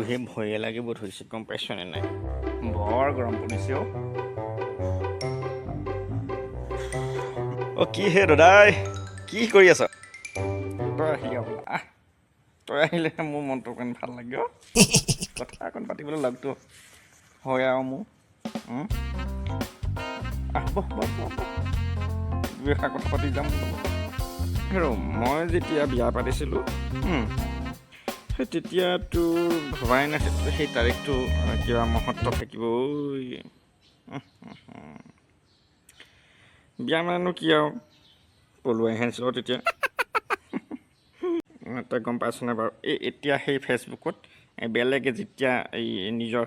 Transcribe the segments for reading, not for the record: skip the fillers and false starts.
সেই ভয়ে লাগিব ধৰিছে, গম পাইছনে নাই? বৰ গৰম পৰিছে অ' কি হে দাদাই, কি কৰি আছ? তই আহি আহ, তই আহিলেহে মোৰ মনটো অকণ ভাল লাগে অ'। কথা অকণ পাতিবলৈ লগটো হয় আৰু মোৰ আহ বহ দুই এষাৰ কথা পাতি যাম আৰু মই যেতিয়া বিয়া পাতিছিলোঁ সেই তেতিয়া তোৰ ভবাই নাছিলোঁ সেই তাৰিখটো কিবা মহত্ব থাকিব ঐ। বিয়া মানেনো কি আৰু পলুৱাইহে আছিলোঁ তেতিয়া। তই গম পাইছনে বাৰু? এতিয়া সেই ফেচবুকত বেলেগে যেতিয়া এই নিজৰ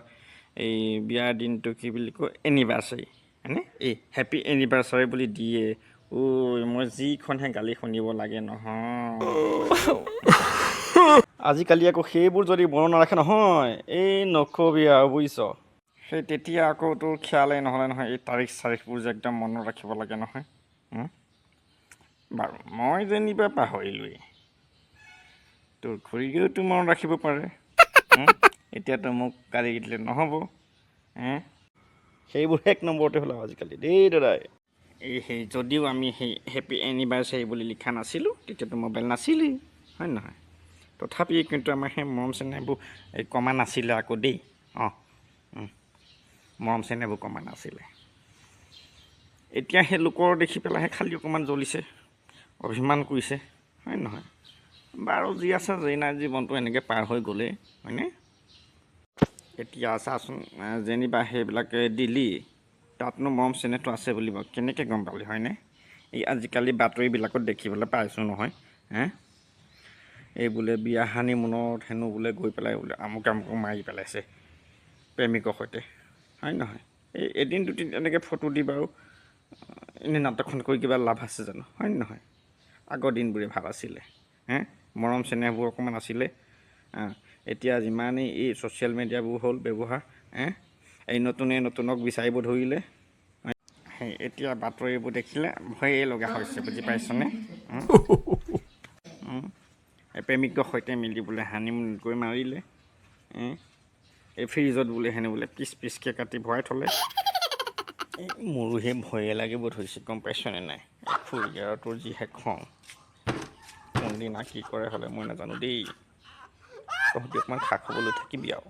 এই বিয়াৰ দিনটো কি বুলি কয়, এনিভাৰ্চাৰী হয়নে, এই হেপী এনিভাৰ্চাৰী বুলি দিয়ে। ঐ মই যিখনহে গালি শুনিব লাগে নহয়। আজিকালি আকৌ সেইবোৰ যদি মনত নাৰাখে নহয়, এই নকবি আৰু বুজিছ। সেই তেতিয়া আকৌ তোৰ খিয়ালেই নহ'লে নহয়, এই তাৰিখ চাৰিখবোৰ যে একদম মনত ৰাখিব লাগে নহয়। বাৰু মই যেনিবা পাহৰিলোৱেই, তোৰ খুৰীয়েওতো মনত ৰাখিব পাৰে। এতিয়াতো মোক গালি দিলে নহ'ব। সেইবোৰ এক নম্বৰতে হ'ল আজিকালি দেই দাদাই। সেই যদিও আমি সেই হেপী এনিভাৰ্চাৰী বুলি লিখা নাছিলোঁ, তেতিয়াতো মোবাইল নাছিলেই, হয় নহয়? তথাপি কিন্তু আমাৰ সেই মৰম চেনেহবোৰ কমা নাছিলে আকৌ দেই। মৰম চেনেহবোৰ কমা নাছিলে। এতিয়া সেই লোকৰ দেখি পেলাইহে খালি অকণমান জ্বলিছে, অভিমান কৰিছে, হয় নহয়? বাৰু যি আছে যি নাই, জীৱনটো এনেকৈ পাৰ হৈ গ'লেই, হয়নে? এতিয়া চাচোন, যেনিবা সেইবিলাকে দিলি, তাতনো মৰম চেনেহটো আছে বুলি বাৰু কেনেকৈ গম পালি, হয়নে? এই আজিকালি বাতৰিবিলাকত দেখিবলৈ পাইছোঁ নহয়, এই বোলে বিয়া হানিমুনত হেনো বোলে গৈ পেলাই বোলে আমুক আমুক মাৰি পেলাইছে প্ৰেমিকৰ সৈতে, হয় নহয়? এই এদিন দুদিন এনেকৈ ফটো দি বাৰু এনেই নাটকখন কৰি কিবা লাভ আছে জানো, হয় নহয়? আগৰ দিনবোৰে ভাল আছিলে, মৰম চেনেহবোৰ অকণমান আছিলে। এতিয়া যিমানেই এই ছ'চিয়েল মিডিয়াবোৰ হ'ল ব্যৱহাৰ, এই নতুনে নতুনক বিচাৰিব ধৰিলে, সেই এতিয়া বাতৰিবোৰ দেখিলে ভয়ে লগা হৈছে, বুজি পাইছনে? এই প্ৰেমিকৰ সৈতে মিলি বোলে হানিমুনত গৈ মাৰিলে, এই ফ্ৰিজত বোলে হেনো বোলে পিচ পিচকৈ কাটি ভৰাই থ'লে। মোৰো সেই ভয়ে লাগিব ধৰিছে, গম পাইছনে নাই? খুৰী আৰু তোৰ যিহে খং, কোনদিনা কি কৰে হ'লে মই নাজানো দেই। তহঁতি অকণমান খা খবৰ লৈ থাকিবি আৰু।